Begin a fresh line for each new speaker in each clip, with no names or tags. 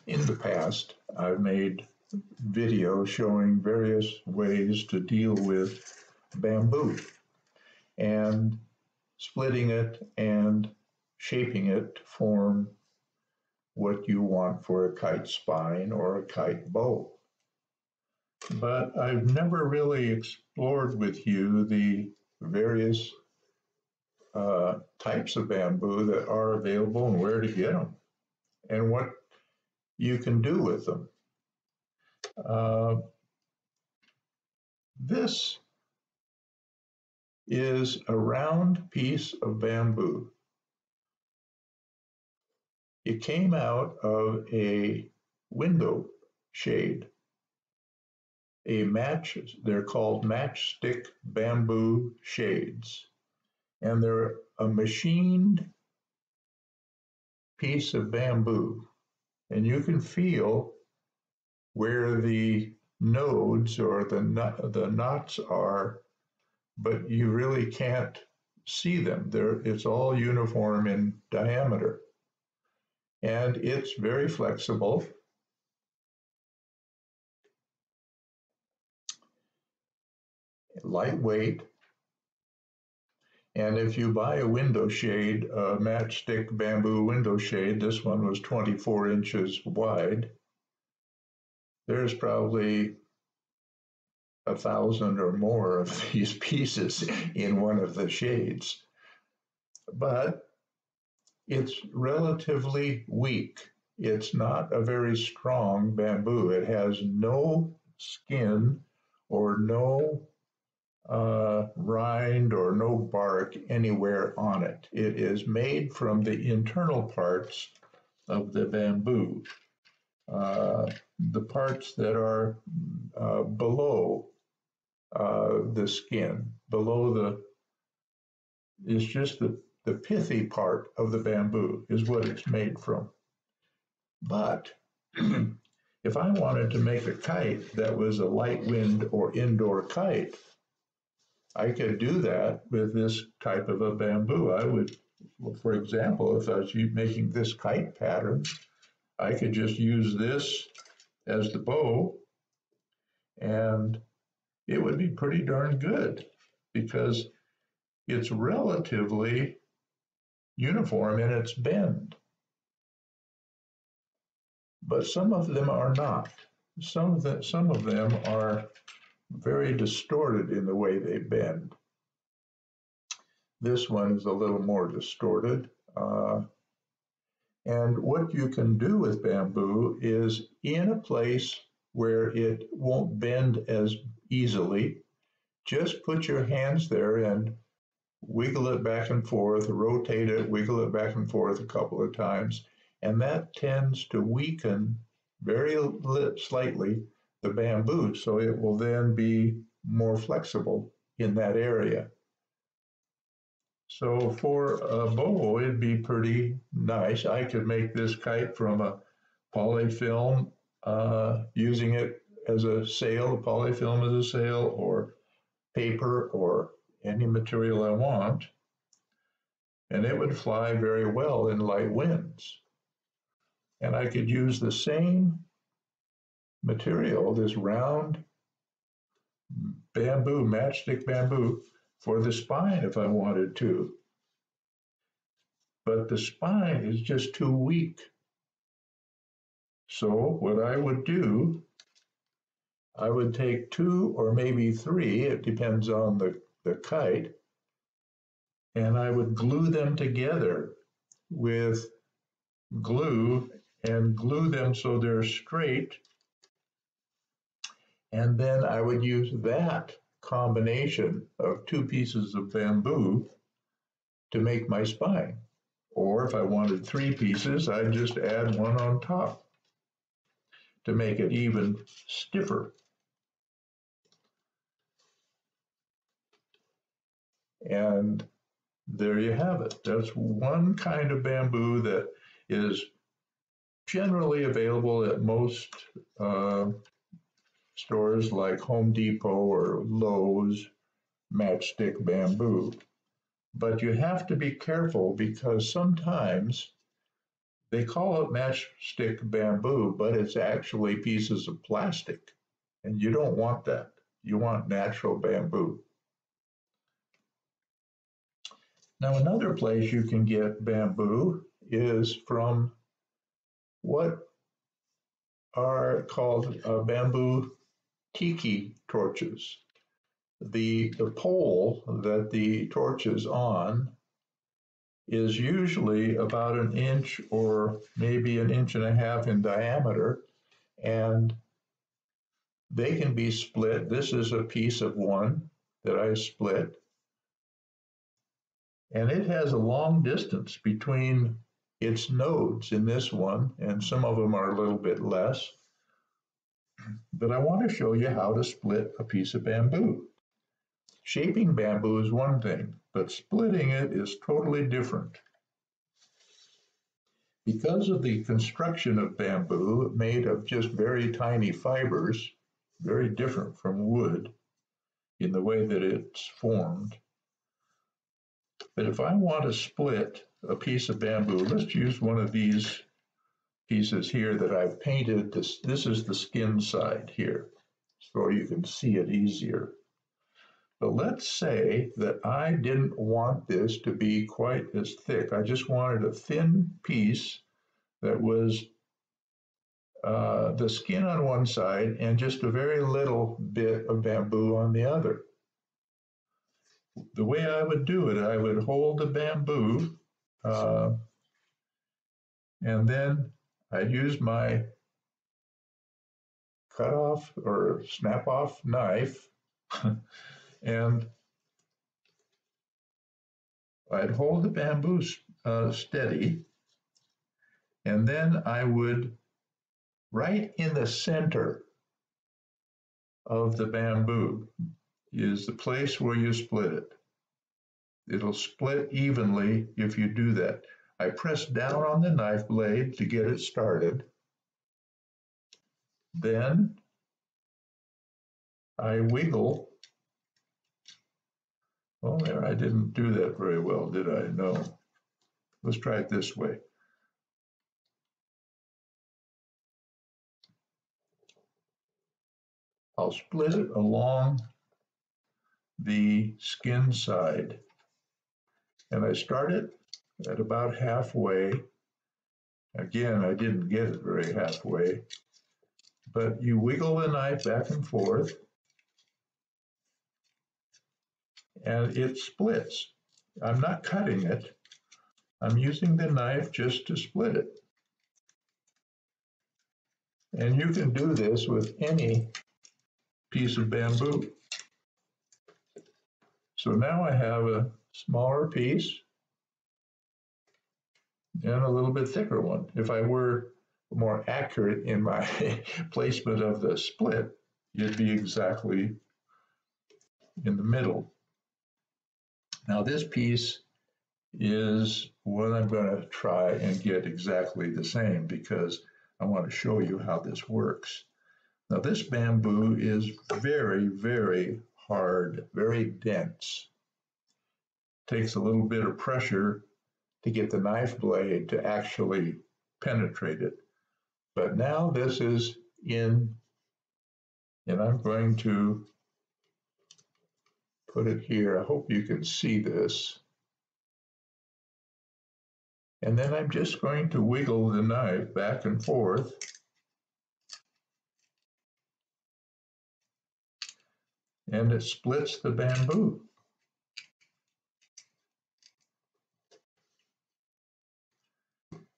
In the past, I've made videos showing various ways to deal with bamboo and splitting it and shaping it to form what you want for a kite spine or a kite bow. But I've never really explored with you the various types of bamboo that are available and where to get them and what you can do with them. This is a round piece of bamboo. It came out of a window shade. They're called Matchstick Bamboo shades. And they're a machined piece of bamboo. And you can feel where the nodes or the knots are, but you really can't see them. It's all uniform in diameter. And it's very flexible. Lightweight. And if you buy a window shade, a Matchstick Bamboo window shade, this one was 24 inches wide, there's probably 1,000 or more of these pieces in one of the shades. But it's relatively weak. It's not a very strong bamboo. It has no skin or no rind or no bark anywhere on it. It is made from the internal parts of the bamboo, the parts that are below the skin, it's just the pithy part of the bamboo is what it's made from. But if I wanted to make a kite that was a light wind or indoor kite, I could do that with this type of a bamboo. I would, for example, if I was making this kite pattern, I could just use this as the bow, and it would be pretty darn good because it's relatively uniform in its bend. But some of them are not. Some of them are very distorted in the way they bend. This one is a little more distorted. And what you can do with bamboo is in a place where it won't bend as easily, just put your hands there and wiggle it back and forth, rotate it, wiggle it back and forth a couple of times, and that tends to weaken very slightly the bamboo, so it will then be more flexible in that area. So for a bow, it'd be pretty nice. I could make this kite from a polyfilm, using it as a sail, a polyfilm as a sail, or paper, or any material I want, and it would fly very well in light winds. And I could use the same material, this round bamboo, matchstick bamboo, for the spine if I wanted to. But the spine is just too weak. So what I would do, I would take 2 or maybe 3, it depends on the kite, and I would glue them together with glue and glue them so they're straight. And then I would use that combination of 2 pieces of bamboo to make my spine. Or if I wanted 3 pieces, I'd just add 1 on top to make it even stiffer. And there you have it. That's one kind of bamboo that is generally available at most stores like Home Depot or Lowe's, Matchstick Bamboo. But you have to be careful because sometimes They call it matchstick bamboo, but it's actually pieces of plastic. And you don't want that. You want natural bamboo. Now, another place you can get bamboo is from what are called bamboo Tiki torches. The pole that the torch is on is usually about an inch or maybe an inch and a half in diameter, and they can be split. This is a piece of one that I split, and it has a long distance between its nodes in this one, and some of them are a little bit less. But I want to show you how to split a piece of bamboo. Shaping bamboo is one thing, but splitting it is totally different. Because of the construction of bamboo, made of just very tiny fibers, very different from wood in the way that it's formed. But if I want to split a piece of bamboo, let's use one of these pieces here that I've painted. This is the skin side here, so you can see it easier. But let's say that I didn't want this to be quite as thick. I just wanted a thin piece that was the skin on one side and just a very little bit of bamboo on the other. The way I would do it, I would hold the bamboo and then I'd use my cut off or snap off knife and I'd hold the bamboo steady, and then I would, right in the center of the bamboo is the place where you split it. It'll split evenly if you do that. I press down on the knife blade to get it started. Then I wiggle. Oh, there, I didn't do that very well, did I? No. Let's try it this way. I'll split it along the skin side, and I start it at about halfway. Again, I didn't get it very halfway, but you wiggle the knife back and forth, and it splits. I'm not cutting it. I'm using the knife just to split it. And you can do this with any piece of bamboo. So now I have a smaller piece and a little bit thicker one. If I were more accurate in my placement of the split, it'd be exactly in the middle. Now this piece is what I'm going to try and get exactly the same because I want to show you how this works. Now this bamboo is very, very hard, very dense. Takes a little bit of pressure to get the knife blade to actually penetrate it. But now this is in, and I'm going to put it here. I hope you can see this. And then I'm just going to wiggle the knife back and forth. And it splits the bamboo.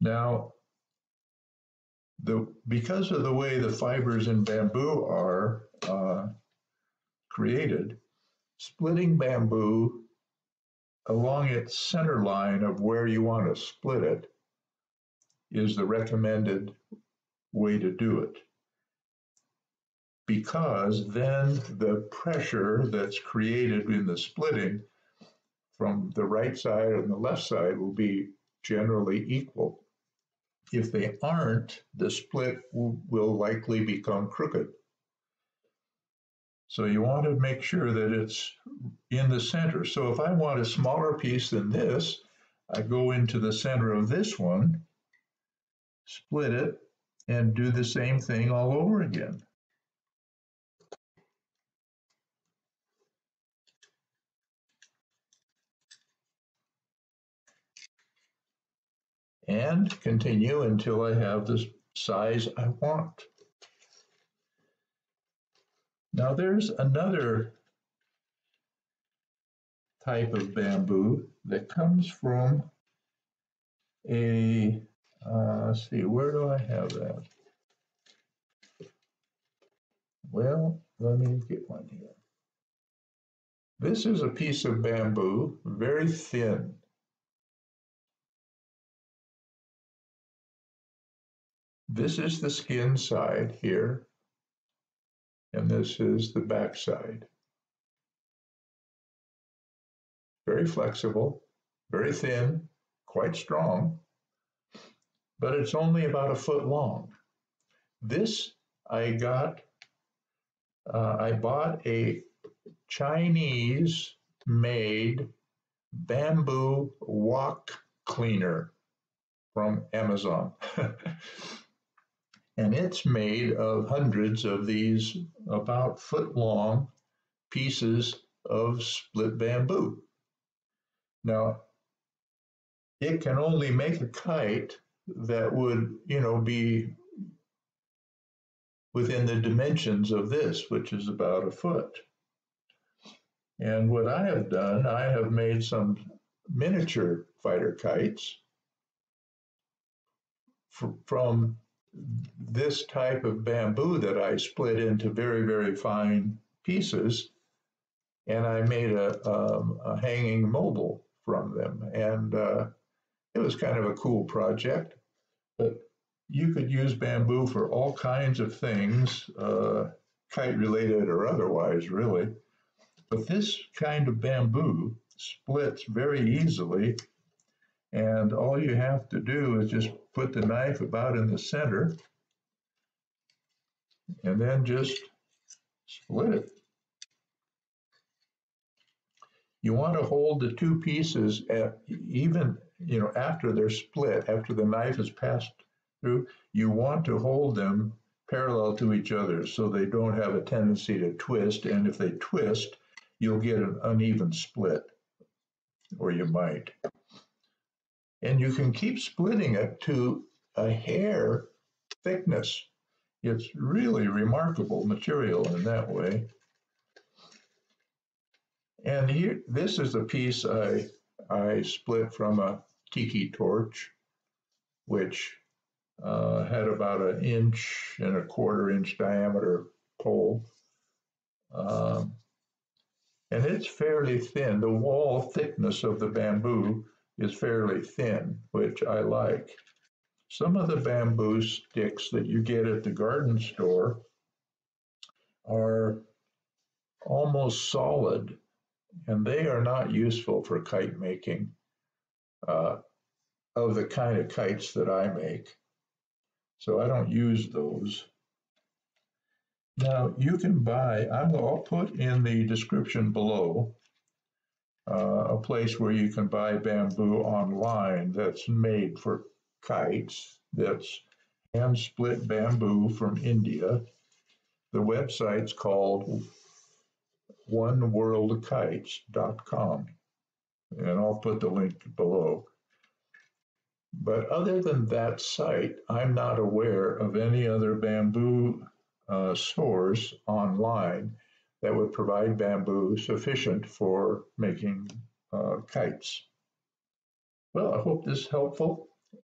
Now, because of the way the fibers in bamboo are created, splitting bamboo along its center line of where you want to split it is the recommended way to do it. Because then the pressure that's created in the splitting from the right side and the left side will be generally equal. If they aren't, the split will likely become crooked. So you want to make sure that it's in the center. So if I want a smaller piece than this, I go into the center of this one split it, and do the same thing all over again. And continue until I have the size I want. Now there's another type of bamboo that comes from a, let's see, where do I have that? Well, let me get one here. This is a piece of bamboo, very thin. This is the skin side here, and this is the back side. Very flexible, very thin, quite strong, but it's only about a foot long. This I bought a Chinese-made bamboo wok cleaner from Amazon. And it's made of hundreds of these about foot-long pieces of split bamboo. Now, it can only make a kite that would, be within the dimensions of this, which is about a foot. And what I have done, I have made some miniature fighter kites from this type of bamboo that I split into very, very fine pieces. And I made a hanging mobile from them. And it was kind of a cool project. But you could use bamboo for all kinds of things, kite related or otherwise, really. But this kind of bamboo splits very easily. And all you have to do is just put the knife about in the center and then just split it. You want to hold the two pieces even, after they're split, after the knife is passed through, you want to hold them parallel to each other so they don't have a tendency to twist. And if they twist, you'll get an uneven split, or you might. And you can keep splitting it to a hair thickness. It's really remarkable material in that way. And here, this is a piece I split from a Tiki torch, which had about 1.25 inch diameter pole. And it's fairly thin. The wall thickness of the bamboo is fairly thin, which I like. Some of the bamboo sticks that you get at the garden store are almost solid, and they are not useful for kite making of the kind of kites that I make. So I don't use those. Now you can buy, I'll put in the description below a place where you can buy bamboo online that's made for kites, that's hand split bamboo from India. The website's called oneworldkites.com, and I'll put the link below. But other than that site, I'm not aware of any other bamboo stores online that would provide bamboo sufficient for making kites. Well, I hope this is helpful.